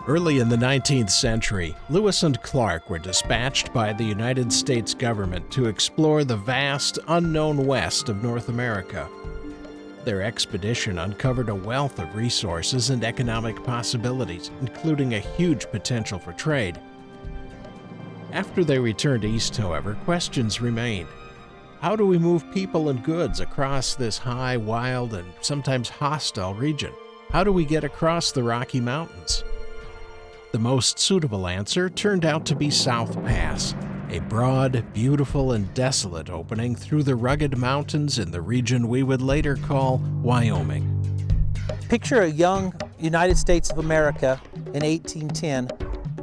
Early in the 19th century, Lewis and Clark were dispatched by the United States government to explore the vast, unknown west of North America. Their expedition uncovered a wealth of resources and economic possibilities, including a huge potential for trade. After they returned east, however, questions remained. How do we move people and goods across this high, wild, and sometimes hostile region? How do we get across the Rocky Mountains? The most suitable answer turned out to be South Pass, a broad, beautiful, and desolate opening through the rugged mountains in the region we would later call Wyoming. Picture a young United States of America in 1810.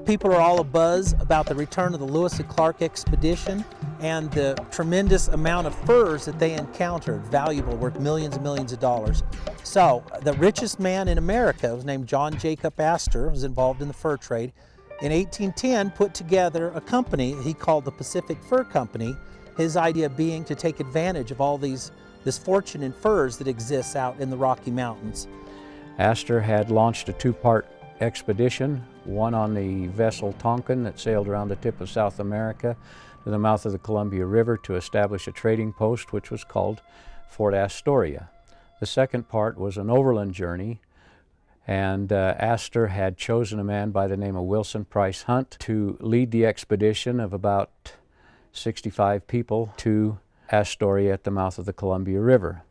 People are all abuzz about the return of the Lewis and Clark expedition and the tremendous amount of furs that they encountered, valuable, worth millions and millions of dollars. So the richest man in America was named John Jacob Astor, was involved in the fur trade. In 1810, put together a company he called the Pacific Fur Company, his idea being to take advantage of all this fortune in furs that exists out in the Rocky Mountains. Astor had launched a two-part expedition, one on the vessel Tonquin that sailed around the tip of South America to the mouth of the Columbia River to establish a trading post which was called Fort Astoria. The second part was an overland journey, and Astor had chosen a man by the name of Wilson Price Hunt to lead the expedition of about 65 people to Astoria at the mouth of the Columbia River.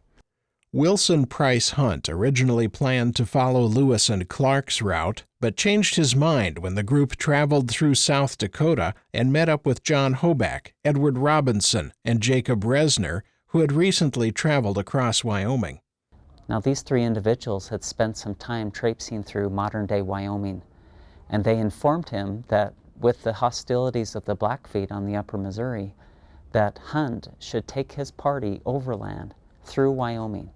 Wilson Price Hunt originally planned to follow Lewis and Clark's route, but changed his mind when the group traveled through South Dakota and met up with John Hoback, Edward Robinson, and Jacob Resner, who had recently traveled across Wyoming. Now, these three individuals had spent some time traipsing through modern-day Wyoming, and they informed him that with the hostilities of the Blackfeet on the upper Missouri, that Hunt should take his party overland through Wyoming.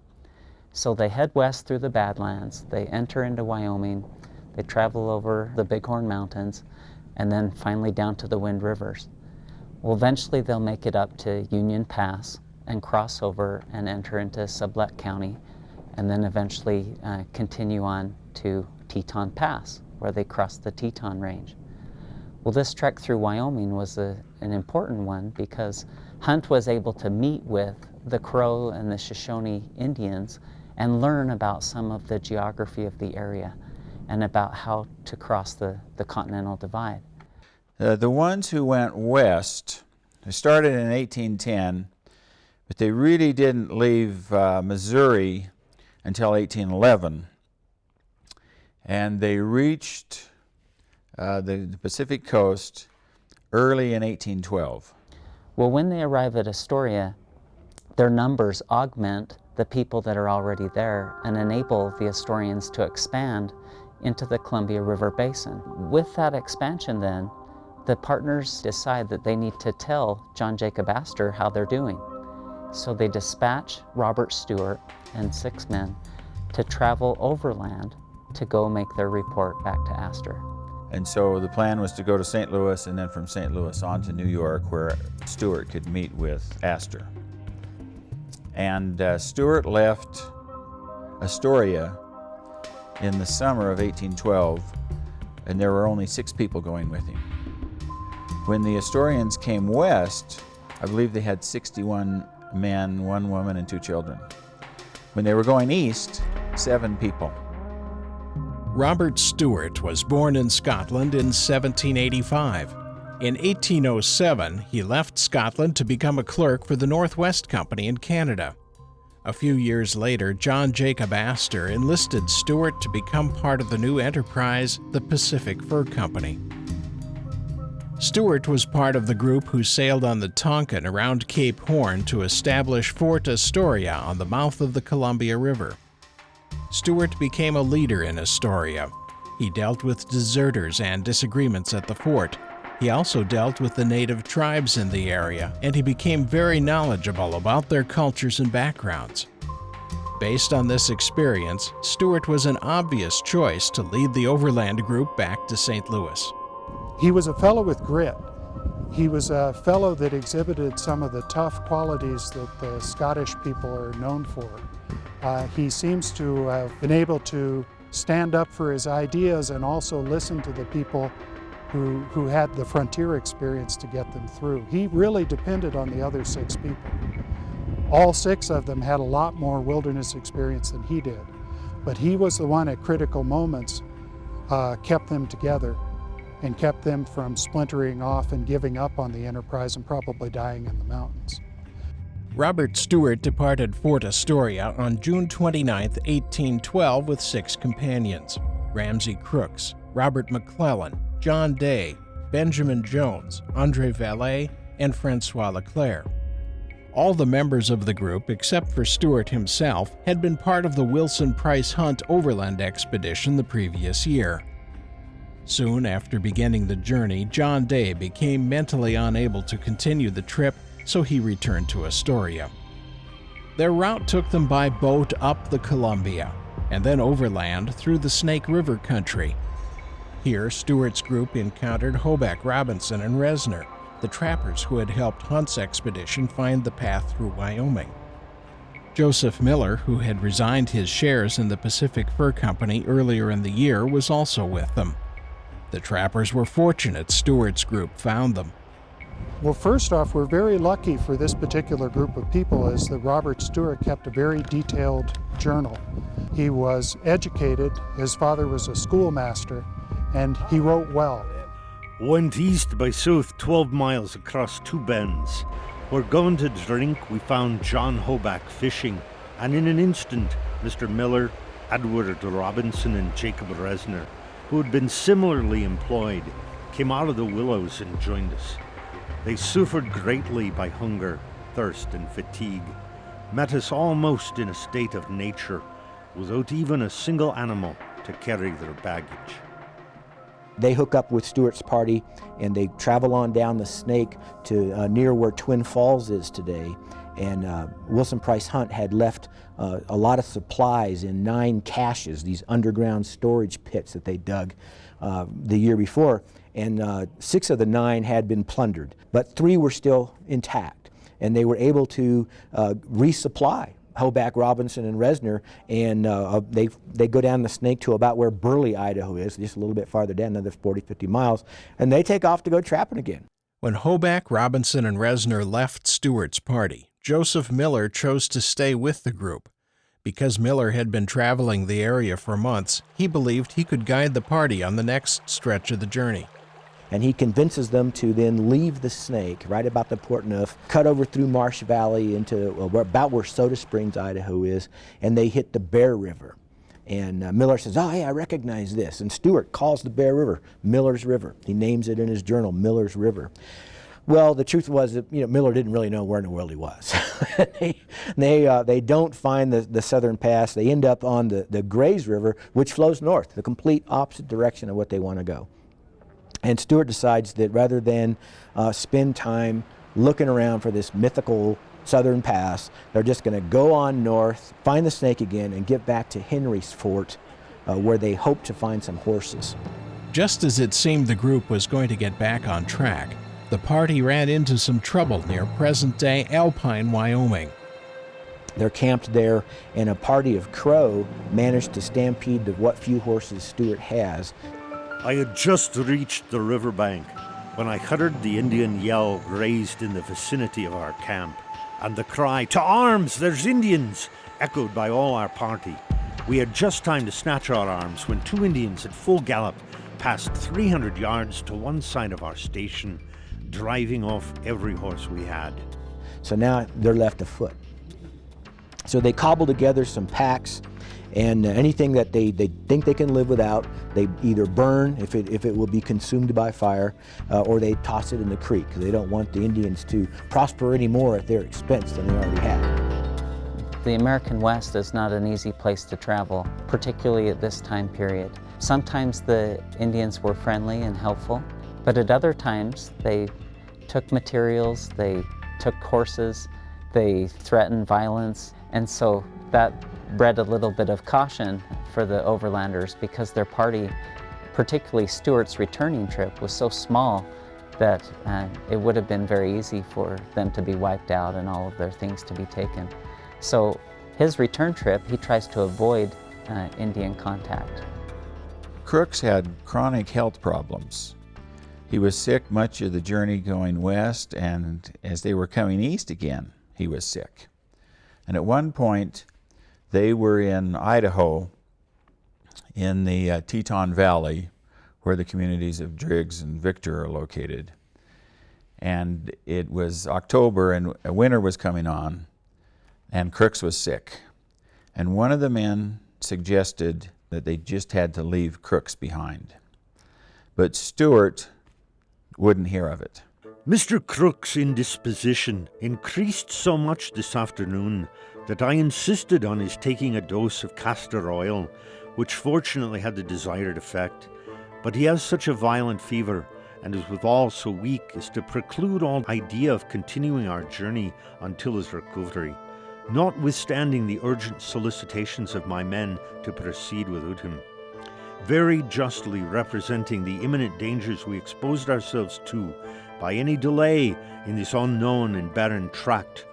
So they head west through the Badlands, they enter into Wyoming, they travel over the Bighorn Mountains, and then finally down to the Wind Rivers. Well, eventually they'll make it up to Union Pass and cross over and enter into Sublette County, and then eventually continue on to Teton Pass, where they cross the Teton Range. Well, this trek through Wyoming was an important one because Hunt was able to meet with the Crow and the Shoshone Indians and learn about some of the geography of the area and about how to cross the Continental Divide. The ones who went west, they started in 1810, but they really didn't leave Missouri until 1811. And they reached the Pacific coast early in 1812. Well, when they arrive at Astoria, their numbers augment the people that are already there and enable the Astorians to expand into the Columbia River Basin. With that expansion then, the partners decide that they need to tell John Jacob Astor how they're doing. So they dispatch Robert Stuart and 6 men to travel overland to go make their report back to Astor. And so the plan was to go to St. Louis and then from St. Louis on to New York, where Stuart could meet with Astor. And Stuart left Astoria in the summer of 1812, and there were only 6 people going with him. When the Astorians came west, I believe they had 61 men, 1 woman, and 2 children. When they were going east, 7 people. Robert Stuart was born in Scotland in 1785. In 1807, he left Scotland to become a clerk for the Northwest Company in Canada. A few years later, John Jacob Astor enlisted Stuart to become part of the new enterprise, the Pacific Fur Company. Stuart was part of the group who sailed on the Tonquin around Cape Horn to establish Fort Astoria on the mouth of the Columbia River. Stuart became a leader in Astoria. He dealt with deserters and disagreements at the fort. He also dealt with the native tribes in the area, and he became very knowledgeable about their cultures and backgrounds. Based on this experience, Stuart was an obvious choice to lead the overland group back to St. Louis. He was a fellow with grit. He was a fellow that exhibited some of the tough qualities that the Scottish people are known for. He seems to have been able to stand up for his ideas and also listen to the people who had the frontier experience to get them through. He really depended on the other 6 people. All 6 of them had a lot more wilderness experience than he did, but he was the one at critical moments kept them together and kept them from splintering off and giving up on the enterprise and probably dying in the mountains. Robert Stuart departed Fort Astoria on June 29, 1812 with 6 companions: Ramsey Crooks, Robert McClellan, John Day, Benjamin Jones, Andre Valet, and Francois Leclerc. All the members of the group, except for Stuart himself, had been part of the Wilson Price Hunt overland expedition the previous year. Soon after beginning the journey, John Day became mentally unable to continue the trip, so he returned to Astoria. Their route took them by boat up the Columbia, and then overland through the Snake River country. Here, Stuart's group encountered Hoback, Robinson, and Resner, the trappers who had helped Hunt's expedition find the path through Wyoming. Joseph Miller, who had resigned his shares in the Pacific Fur Company earlier in the year, was also with them. The trappers were fortunate Stuart's group found them. Well, first off, we're very lucky for this particular group of people is that Robert Stuart kept a very detailed journal. He was educated, his father was a schoolmaster, and he wrote well. Went east by south 12 miles across 2 bends. Where going to drink, we found John Hoback fishing, and in an instant, Mr. Miller, Edward Robinson, and Jacob Resner, who had been similarly employed, came out of the willows and joined us. They suffered greatly by hunger, thirst, and fatigue, met us almost in a state of nature, without even a single animal to carry their baggage. They hook up with Stuart's party and they travel on down the Snake to near where Twin Falls is today. And Wilson Price Hunt had left a lot of supplies in 9 caches, these underground storage pits that they dug the year before. And 6 of the 9 had been plundered, but 3 were still intact. And they were able to resupply Hoback, Robinson, and Resner, and they go down the Snake to about where Burley, Idaho is, just a little bit farther down, another 40, 50 miles, and they take off to go trapping again. When Hoback, Robinson, and Resner left Stuart's party, Joseph Miller chose to stay with the group. Because Miller had been traveling the area for months, he believed he could guide the party on the next stretch of the journey. And he convinces them to then leave the Snake right about the Port Neuf, cut over through Marsh Valley into about where Soda Springs, Idaho is, and they hit the Bear River. And Miller says, "Oh, hey, I recognize this." And Stuart calls the Bear River Miller's River. He names it in his journal, Miller's River. Well, the truth was that Miller didn't really know where in the world he was. They don't find the southern pass. They end up on the Grays River, which flows north, the complete opposite direction of what they want to go. And Stuart decides that rather than spend time looking around for this mythical southern pass, they're just going to go on north, find the Snake again, and get back to Henry's Fort, where they hope to find some horses. Just as it seemed the group was going to get back on track, the party ran into some trouble near present-day Alpine, Wyoming. They're camped there, and a party of Crow managed to stampede the what few horses Stuart has. I had just reached the riverbank when I heard the Indian yell raised in the vicinity of our camp, and the cry, "To arms, there's Indians!" echoed by all our party. We had just time to snatch our arms when 2 Indians at full gallop passed 300 yards to one side of our station, driving off every horse we had. So now they're left afoot. So they cobble together some packs, and anything that they think they can live without, they either burn if it will be consumed by fire, or they toss it in the creek, because they don't want the Indians to prosper any more at their expense than they already have. The American West is not an easy place to travel, particularly at this time period. Sometimes the Indians were friendly and helpful, but at other times they took materials, they took horses, they threatened violence, and so that bred a little bit of caution for the overlanders because their party, particularly Stuart's returning trip, was so small that it would have been very easy for them to be wiped out and all of their things to be taken. So his return trip, he tries to avoid Indian contact. Crooks had chronic health problems. He was sick much of the journey going west, and as they were coming east again, he was sick. And at one point, they were in Idaho, in the Teton Valley, where the communities of Driggs and Victor are located. And it was October, and winter was coming on, and Crooks was sick. And one of the men suggested that they just had to leave Crooks behind. But Stuart wouldn't hear of it. Mr. Crooks' indisposition increased so much this afternoon that I insisted on his taking a dose of castor oil, which fortunately had the desired effect. But he has such a violent fever, and is withal so weak as to preclude all idea of continuing our journey until his recovery, notwithstanding the urgent solicitations of my men to proceed without him, very justly representing the imminent dangers we exposed ourselves to by any delay in this unknown and barren tract.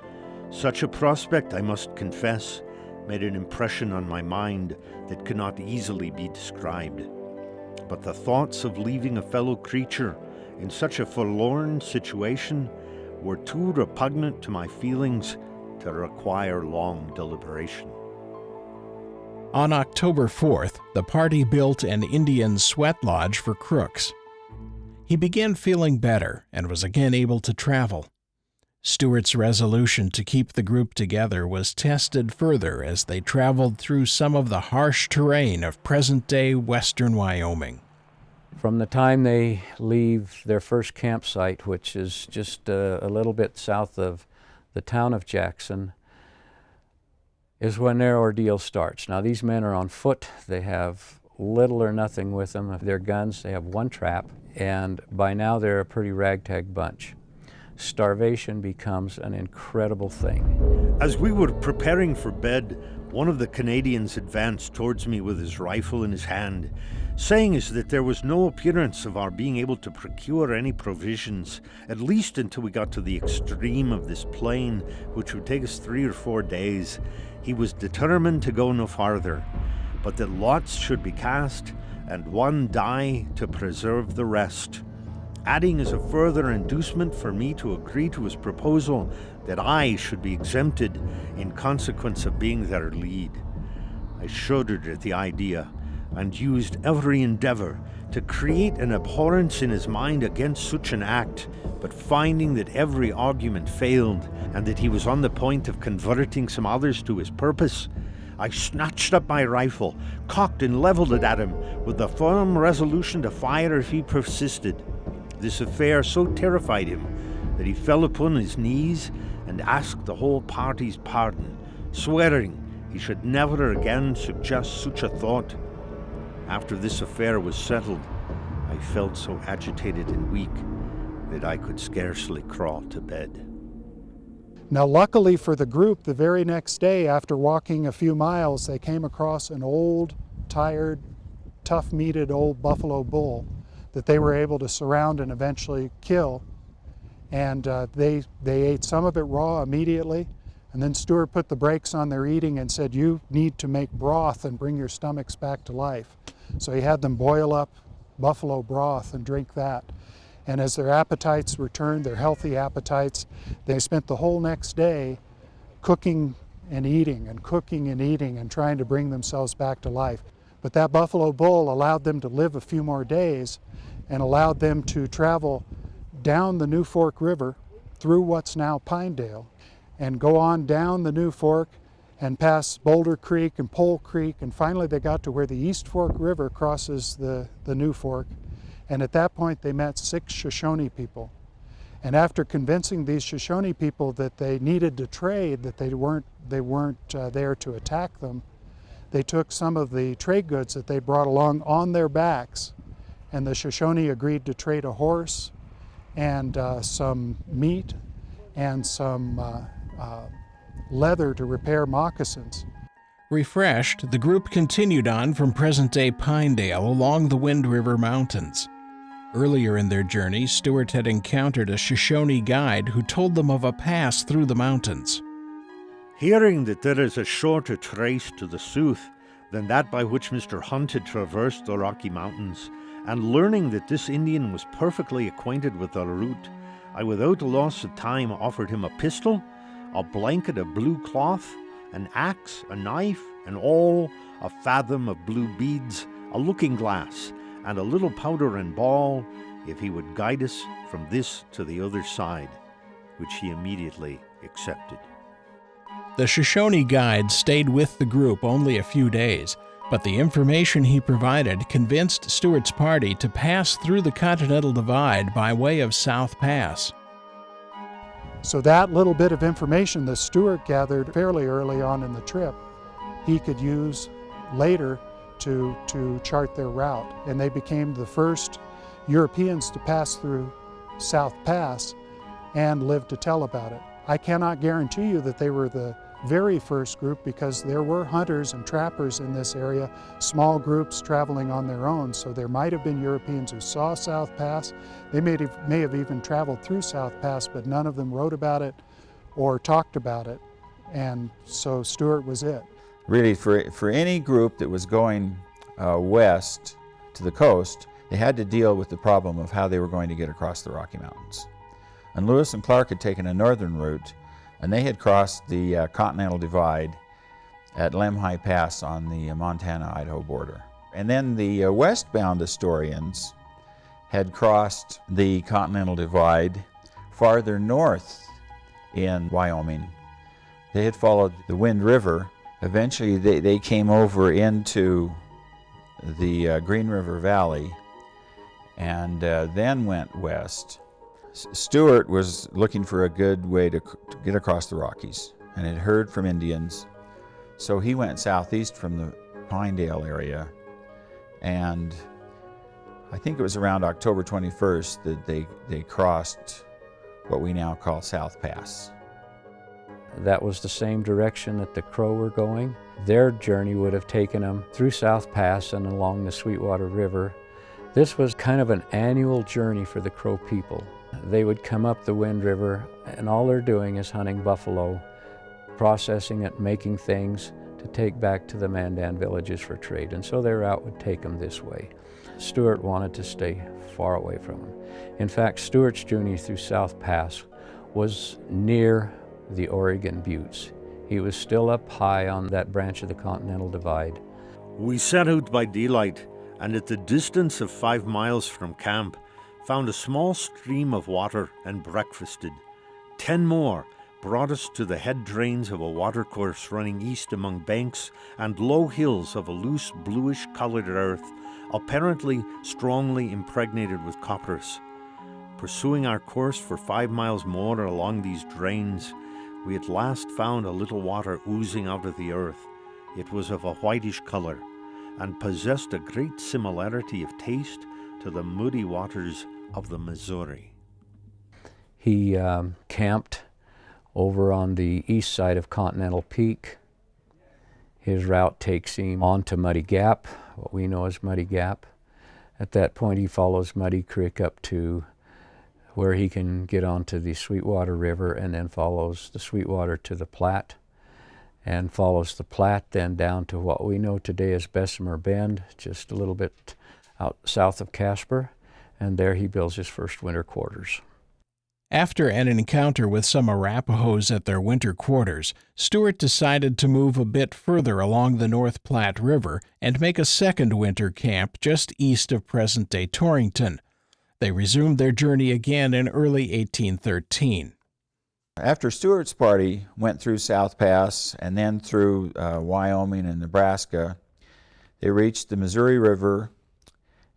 Such a prospect, I must confess, made an impression on my mind that cannot easily be described. But the thoughts of leaving a fellow creature in such a forlorn situation were too repugnant to my feelings to require long deliberation. On October 4th, the party built an Indian sweat lodge for Crooks. He began feeling better and was again able to travel. Stuart's resolution to keep the group together was tested further as they traveled through some of the harsh terrain of present-day western Wyoming. From the time they leave their first campsite, which is just a little bit south of the town of Jackson, is when their ordeal starts. Now, these men are on foot. They have little or nothing with them. Their guns, they have one trap, and by now they're a pretty ragtag bunch. Starvation becomes an incredible thing. As we were preparing for bed, one of the Canadians advanced towards me with his rifle in his hand, saying that there was no appearance of our being able to procure any provisions, at least until we got to the extreme of this plain, which would take us 3 or 4 days. He was determined to go no farther, but that lots should be cast, and one die to preserve the rest, adding as a further inducement for me to agree to his proposal that I should be exempted in consequence of being their lead. I shuddered at the idea, and used every endeavor to create an abhorrence in his mind against such an act, but finding that every argument failed, and that he was on the point of converting some others to his purpose, I snatched up my rifle, cocked and leveled it at him, with the firm resolution to fire if he persisted. This affair so terrified him that he fell upon his knees and asked the whole party's pardon, swearing he should never again suggest such a thought. After this affair was settled, I felt so agitated and weak that I could scarcely crawl to bed. Now, luckily for the group, the very next day, after walking a few miles, they came across an old, tired, tough-meated old buffalo bull that they were able to surround and eventually kill. And they ate some of it raw immediately. And then Stuart put the brakes on their eating and said, "You need to make broth and bring your stomachs back to life." So he had them boil up buffalo broth and drink that. And as their appetites returned, their healthy appetites, they spent the whole next day cooking and eating and trying to bring themselves back to life. But that buffalo bull allowed them to live a few more days and allowed them to travel down the New Fork River through what's now Pinedale and go on down the New Fork and pass Boulder Creek and Pole Creek, and finally they got to where the East Fork River crosses the New Fork. And at that point they met 6 Shoshone people. And after convincing these Shoshone people that they needed to trade, that they weren't there to attack them, they took some of the trade goods that they brought along on their backs, and the Shoshone agreed to trade a horse and some meat and some leather to repair moccasins. Refreshed, the group continued on from present-day Pinedale along the Wind River Mountains. Earlier in their journey, Stuart had encountered a Shoshone guide who told them of a pass through the mountains. Hearing that there is a shorter trace to the south than that by which Mr. Hunt had traversed the Rocky Mountains, and learning that this Indian was perfectly acquainted with the route, I without loss of time offered him a pistol, a blanket of blue cloth, an axe, a knife, and all, a fathom of blue beads, a looking glass, and a little powder and ball, if he would guide us from this to the other side, which he immediately accepted. The Shoshone guide stayed with the group only a few days, but the information he provided convinced Stuart's party to pass through the Continental Divide by way of South Pass. So that little bit of information that Stuart gathered fairly early on in the trip, he could use later to chart their route. And they became the first Europeans to pass through South Pass and live to tell about it. I cannot guarantee you that they were the very first group, because there were hunters and trappers in this area, small groups traveling on their own. So there might have been Europeans who saw South Pass. They may have even traveled through South Pass, but none of them wrote about it or talked about it. And so Stuart was it. Really, for any group that was going west to the coast, they had to deal with the problem of how they were going to get across the Rocky Mountains. And Lewis and Clark had taken a northern route, and they had crossed the Continental Divide at Lemhi Pass on the Montana-Idaho border. And then the westbound historians had crossed the Continental Divide farther north in Wyoming. They had followed the Wind River. Eventually they came over into the Green River Valley and then went west. Stuart was looking for a good way to get across the Rockies and had heard from Indians. So he went southeast from the Pinedale area, and I think it was around October 21st that they crossed what we now call South Pass. That was the same direction that the Crow were going. Their journey would have taken them through South Pass and along the Sweetwater River. This was kind of an annual journey for the Crow people. They would come up the Wind River, and all they're doing is hunting buffalo, processing it, making things to take back to the Mandan villages for trade. And so their route would take them this way. Stuart wanted to stay far away from them. In fact, Stuart's journey through South Pass was near the Oregon Buttes. He was still up high on that branch of the Continental Divide. We set out by daylight, and at the distance of 5 miles from camp, found a small stream of water and breakfasted. 10 more brought us to the head drains of a watercourse running east among banks and low hills of a loose bluish-colored earth, apparently strongly impregnated with copperas. Pursuing our course for 5 miles more along these drains, we at last found a little water oozing out of the earth. It was of a whitish color and possessed a great similarity of taste to the muddy waters of the Missouri. He camped over on the east side of Continental Peak. His route takes him on to Muddy Gap, what we know as Muddy Gap. At that point he follows Muddy Creek up to where he can get onto the Sweetwater River, and then follows the Sweetwater to the Platte, and follows the Platte then down to what we know today as Bessemer Bend, just a little bit out south of Casper, and there he builds his first winter quarters. After an encounter with some Arapahoes at their winter quarters, Stuart decided to move a bit further along the North Platte River and make a second winter camp just east of present-day Torrington. They resumed their journey again in early 1813. After Stuart's party went through South Pass and then through Wyoming and Nebraska, they reached the Missouri River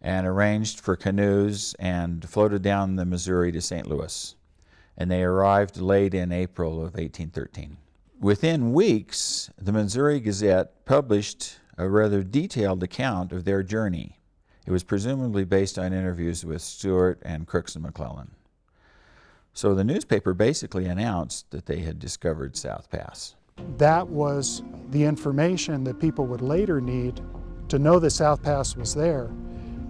and arranged for canoes and floated down the Missouri to St. Louis. And they arrived late in April of 1813. Within weeks, the Missouri Gazette published a rather detailed account of their journey. It was presumably based on interviews with Stuart and Crooks and McClellan. So the newspaper basically announced that they had discovered South Pass. That was the information that people would later need to know that South Pass was there.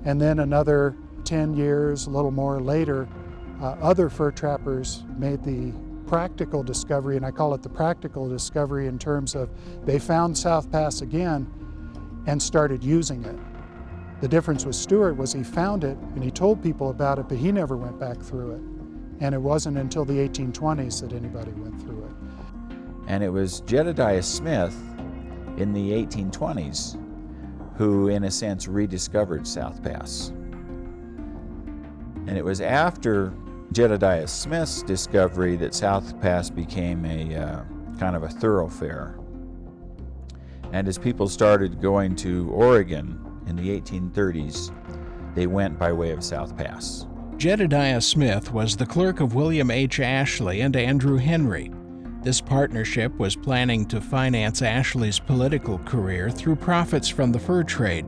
And then another 10 years, a little more later, other fur trappers made the practical discovery, and I call it the practical discovery in terms of they found South Pass again, and started using it. The difference with Stuart was he found it and he told people about it, but he never went back through it. And it wasn't until the 1820s that anybody went through it. And it was Jedediah Smith in the 1820s who, in a sense, rediscovered South Pass. And it was after Jedediah Smith's discovery that South Pass became a kind of a thoroughfare. And as people started going to Oregon in the 1830s, they went by way of South Pass. Jedediah Smith was the clerk of William H. Ashley and Andrew Henry. This partnership was planning to finance Ashley's political career through profits from the fur trade.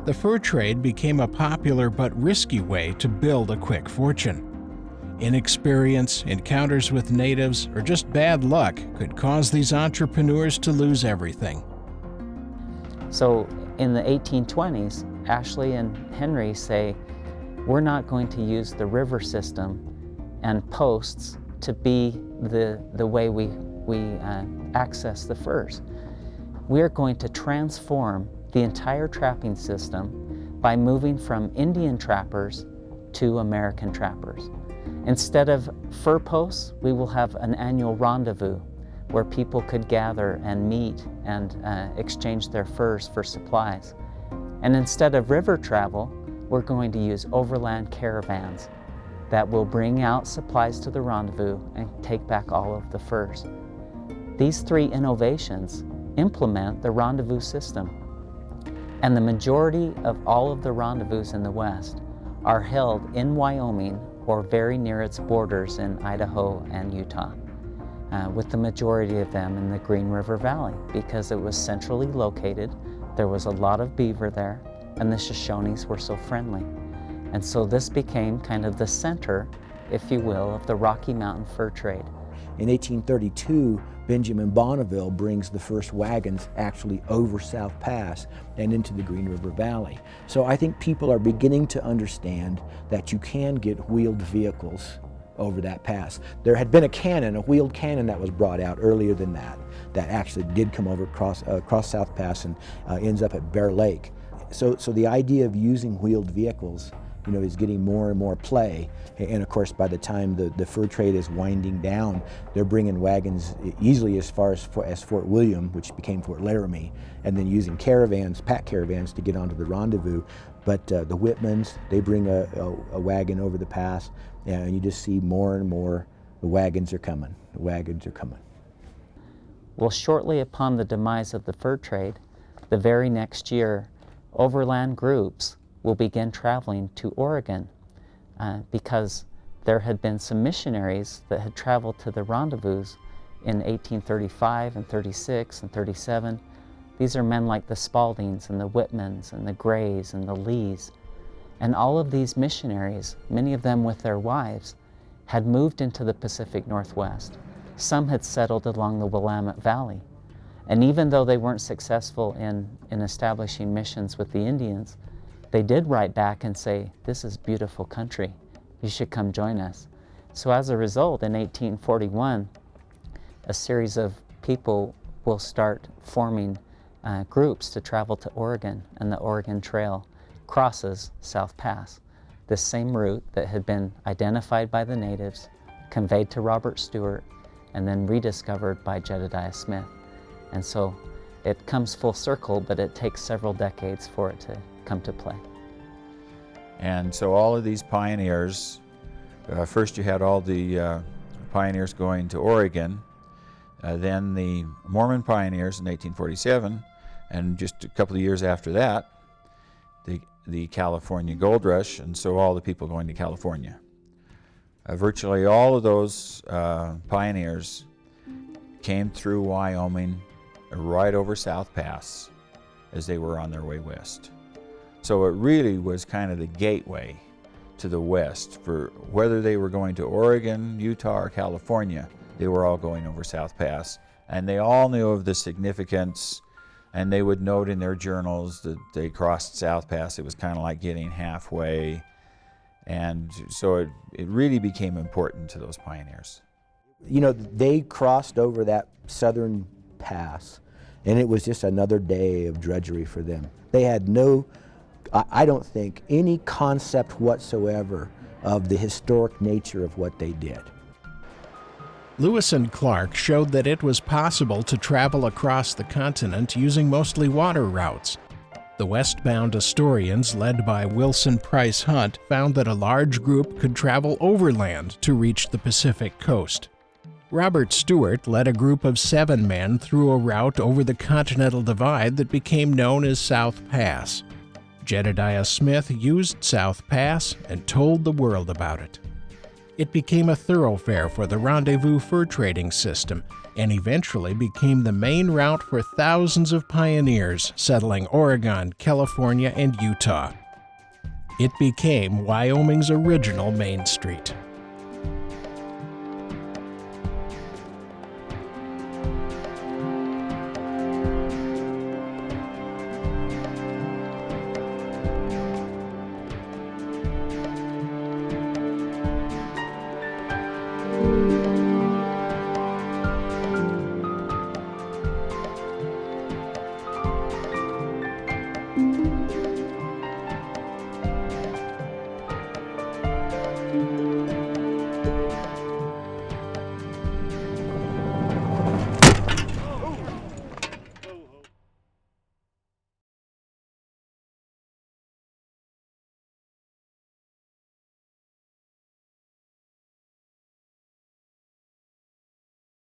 The fur trade became a popular but risky way to build a quick fortune. Inexperience, encounters with natives, or just bad luck could cause these entrepreneurs to lose everything. So in the 1820s, Ashley and Henry say, we're not going to use the river system and posts to be the way we access the furs. We're going to transform the entire trapping system by moving from Indian trappers to American trappers. Instead of fur posts, we will have an annual rendezvous where people could gather and meet and exchange their furs for supplies. And instead of river travel, we're going to use overland caravans that will bring out supplies to the rendezvous and take back all of the furs. These three innovations implement the rendezvous system. And the majority of all of the rendezvous in the West are held in Wyoming or very near its borders in Idaho and Utah, with the majority of them in the Green River Valley because it was centrally located, there was a lot of beaver there, and the Shoshones were so friendly. And so this became kind of the center, if you will, of the Rocky Mountain fur trade. In 1832, Benjamin Bonneville brings the first wagons actually over South Pass and into the Green River Valley. So I think people are beginning to understand that you can get wheeled vehicles over that pass. There had been a wheeled cannon that was brought out earlier than that actually did come over across South Pass and ends up at Bear Lake. So the idea of using wheeled vehicles, is getting more and more play. And of course, by the time the fur trade is winding down, they're bringing wagons easily as far as Fort William, which became Fort Laramie, and then using caravans, pack caravans, to get onto the rendezvous. But the Whitmans, they bring a wagon over the pass, and you just see more and more, the wagons are coming, the wagons are coming. Well, shortly upon the demise of the fur trade, the very next year, overland groups will begin traveling to Oregon because there had been some missionaries that had traveled to the rendezvous in 1835 and 36 and 37. These are men like the Spaldings and the Whitmans and the Grays and the Lees. And all of these missionaries, many of them with their wives, had moved into the Pacific Northwest. Some had settled along the Willamette Valley. And even though they weren't successful in establishing missions with the Indians, they did write back and say, this is beautiful country, you should come join us. So as a result, in 1841, a series of people will start forming groups to travel to Oregon, and the Oregon Trail crosses South Pass, this same route that had been identified by the natives, conveyed to Robert Stuart, and then rediscovered by Jedediah Smith. And so it comes full circle, but it takes several decades for it to come to play. And so all of these pioneers, first you had all the pioneers going to Oregon, then the Mormon pioneers in 1847, and just a couple of years after that, the California Gold Rush, and so all the people going to California. Virtually all of those pioneers came through Wyoming, right over South Pass, as they were on their way west. So it really was kind of the gateway to the West. For whether they were going to Oregon, Utah, or California, they were all going over South Pass. And they all knew of the significance, and they would note in their journals that they crossed South Pass. It was kind of like getting halfway. And so it really became important to those pioneers. They crossed over that southern pass And it was just another day of drudgery for them. They had no, I don't think, any concept whatsoever of the historic nature of what they did. Lewis and Clark showed that it was possible to travel across the continent using mostly water routes. The westbound Astorians, led by Wilson Price Hunt, found that a large group could travel overland to reach the Pacific coast. Robert Stuart led a group of 7 men through a route over the Continental Divide that became known as South Pass. Jedediah Smith used South Pass and told the world about it. It became a thoroughfare for the rendezvous fur trading system and eventually became the main route for thousands of pioneers settling Oregon, California, and Utah. It became Wyoming's original Main Street.